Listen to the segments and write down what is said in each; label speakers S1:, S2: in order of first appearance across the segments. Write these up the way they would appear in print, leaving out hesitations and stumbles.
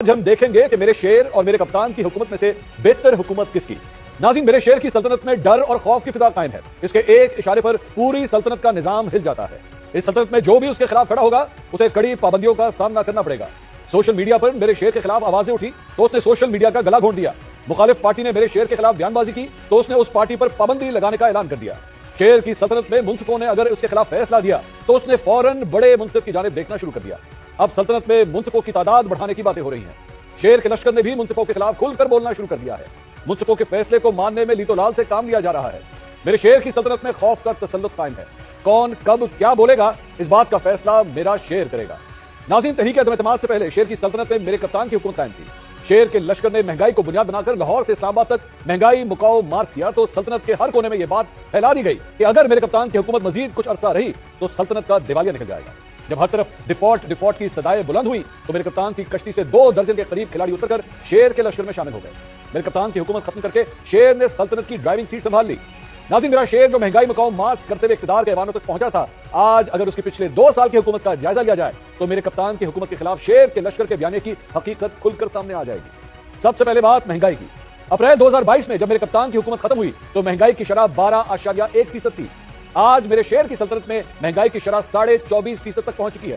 S1: آج ہم دیکھیں گے کہ میرے شیر اور میرے کپتان کی حکومت میں سے بہتر حکومت کس کی۔ ناظرین، میرے شیر کی سلطنت میں ڈر اور خوف کی فضا قائم ہے۔ اس کے ایک اشارے پر پوری سلطنت کا نظام ہل جاتا ہے۔ اس سلطنت میں جو بھی اس کے خلاف کھڑا ہوگا اسے کڑی پابندیوں کا سامنا کرنا پڑے گا۔ سوشل میڈیا پر میرے شیر کے خلاف آوازیں اٹھی تو اس نے سوشل میڈیا کا گلا گھونٹ دیا۔ مخالف پارٹی نے میرے شیر کے خلاف بیان بازی کی تو اس نے اس پارٹی پر پابندی لگانے کا اعلان کر دیا۔ شیر کی سلطنت میں منصفوں نے اگر اس کے خلاف فیصلہ دیا تو اس نے فوراً بڑے منصف کی جانب دیکھنا شروع کر دیا۔ اب سلطنت میں منصفوں کی تعداد بڑھانے کی باتیں ہو رہی ہیں۔ شیر کے لشکر نے بھی منصفوں کے خلاف کھل کر بولنا شروع کر دیا ہے۔ منصفوں کے فیصلے کو ماننے میں لیتو لال سے کام لیا جا رہا ہے۔ میرے شیر کی سلطنت میں خوف کا تسلط قائم ہے۔ کون کب کیا بولے گا اس بات کا فیصلہ میرا شیر کرے گا۔ ناظرین، تحریک عدم اعتماد سے پہلے شیر کی سلطنت میں میرے کپتان کی حکومت قائم تھی۔ شیر کے لشکر نے مہنگائی کو بنیاد بنا کر لاہور سے اسلام آباد تک مہنگائی مکاؤ مارچ کیا تو سلطنت کے ہر کونے میں یہ بات پھیلا دی گئی کہ اگر میرے کپتان کی حکومت مزید کچھ عرصہ رہی تو سلطنت کا دیوالیہ نکل جائے گا۔ جب ہر طرف ڈیفالٹ کی صدائیں بلند ہوئی تو میرے کپتان کی کشتی سے 2 درجن کے قریب کھلاڑی اتر کر شیر کے لشکر میں شامل ہو گئے۔ میرے کپتان کی حکومت ختم کر کے شیر نے سلطنت کی ڈرائیونگ سیٹ سنبھال لی۔ ناظرین، میرا شیر جو مہنگائی مقاوم مارچ کرتے ہوئے اقتدار کے ایوانوں تک پہنچا تھا، آج اگر اس کے پچھلے 2 سال کی حکومت کا جائزہ لیا جائے تو میرے کپتان کی حکومت کے خلاف شیر کے لشکر کے بیانے کی حقیقت کھل کر سامنے آ جائے گی۔ سب سے پہلے بات مہنگائی کی۔ اپریل 2022 میں جب میرے کپتان کی حکومت ختم ہوئی تو مہنگائی کی شرح 12.1% تھی۔ آج میرے شیر کی سلطنت میں مہنگائی کی شرح 24.5% تک پہنچ چکی ہے۔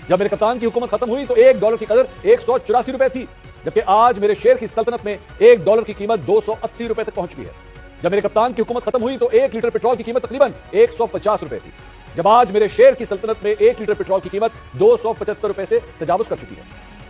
S1: جب میرے کپتان کی حکومت ختم ہوئی تو $1 کی قدر 184 روپے تھی، جبکہ آج میرے شیر کی سلطنت میں $1 کی قیمت 280 روپے تک پہنچ چکی ہے۔ جب میرے کپتان کی حکومت ختم ہوئی تو 1 لیٹر پیٹرول کی قیمت تقریباً 150 روپے تھی، جب آج میرے شیر کی سلطنت میں 1 لیٹر پیٹرول کی قیمت 275 روپے سے تجاوز کر چکی ہے۔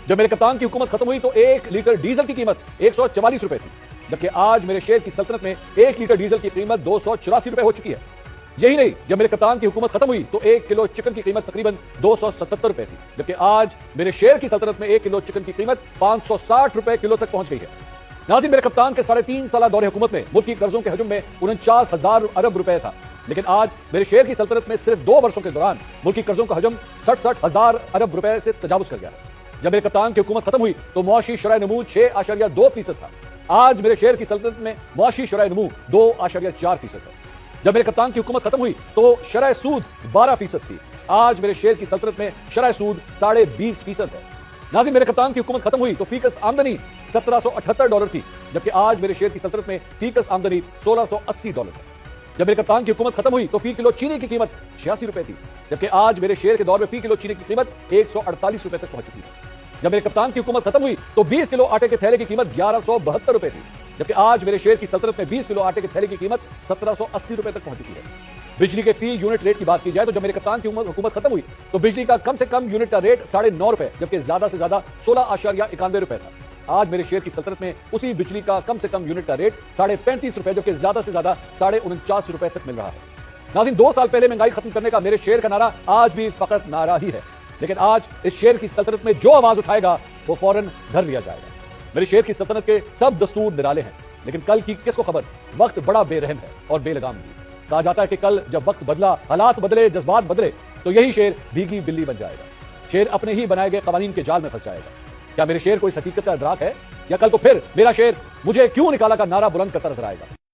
S1: جب میرے کپتان کی حکومت ختم ہوئی تو 1 لیٹر ڈیزل کی قیمت 144 روپے تھی، جبکہ آج میرے شیر کی سلطنت میں 1 لیٹر ڈیزل کی قیمت 284 روپے ہو چکی ہے۔ یہی نہیں، جب میرے کپتان کی حکومت ختم ہوئی تو 1 کلو چکن کی قیمت تقریباً 277 روپے تھی، جبکہ آج میرے شیر کی سلطنت میں 1 کلو چکن کی قیمت 560 روپے کلو تک پہنچ گئی ہے۔ ناظرین، میرے کپتان کے 3.5 سالہ دور حکومت میں ملکی قرضوں کے حجم میں 49,000 ارب روپے تھا، لیکن آج میرے شیر کی سلطنت میں صرف 2 برسوں کے دوران ملکی قرضوں کا حجم 67,000 ارب روپے سے تجاوز کر گیا۔ جب میرے کپتان کی حکومت ختم ہوئی تو معاشی شرح نمو 6.2% تھا، آج میرے شیر کی سلطنت میں معاشی شرح نمو 2.4% ہے۔ جب میرے کپتان کی حکومت ختم ہوئی تو شرح سود 12% تھی، آج میرے شیر کی سلطنت میں شرح سود 20.5% ہے۔ ناظرین، میرے کپتان کی حکومت ختم ہوئی تو فی کس آمدنی $1778 تھی، جبکہ آج میرے شیر کی سلطنت میں فی کس آمدنی $1680 ہے۔ جب میرے کپتان کی حکومت ختم ہوئی تو فی کلو چینی کی قیمت 86 روپے تھی، جبکہ آج میرے شیر کے دور میں فی کلو چینی کی قیمت 148 روپے تک پہنچ چکی ہے۔ جب میرے کپتان کی حکومت ختم ہوئی تو 20 کلو آٹے کے تھیلے کی قیمت 1172 روپے تھی، جبکہ آج میرے شیر کی سلطنت میں 20 کلو آٹے کے تھیلے کی قیمت 1780 روپے تک پہنچ چکی ہے۔ بجلی کے فی یونٹ ریٹ کی بات کی جائے تو جب میرے کپتان کی حکومت ختم ہوئی تو بجلی کا کم سے کم یونٹ کا ریٹ 9.5 روپے، جبکہ زیادہ سے زیادہ 16.91 روپے تھا۔ آج میرے شیر کی سلطنت میں اسی بجلی کا کم سے کم یونٹ کا ریٹ 35.5 روپے، جبکہ زیادہ سے زیادہ 49.5 روپے تک مل رہا ہے۔ ناظرین، 2 سال پہلے مہنگائی ختم کرنے کا میرے شیر کا نعرہ آج بھی فقط نعرہ ہی ہے، لیکن آج اس شیر کی سلطنت میں جو آواز اٹھائے گا وہ فوراً دھر لیا جائے گا۔ میرے شیر کی سلطنت کے سب دستور نرالے ہیں، لیکن کل کی کس کو خبر؟ وقت بڑا بے رحم ہے اور بے لگام بھی۔ کہا جاتا ہے کہ کل جب وقت بدلا، حالات بدلے، جذبات بدلے تو یہی شیر بھیگی بلی بن جائے گا۔ شیر اپنے ہی بنائے گئے قوانین کے جال میں پھنس جائے گا۔ کیا میرے شیر کو اس حقیقت کا ادراک ہے، یا کل کو پھر میرا شیر مجھے کیوں نکالا کا نعرہ بلند کرتا نظر آئے گا؟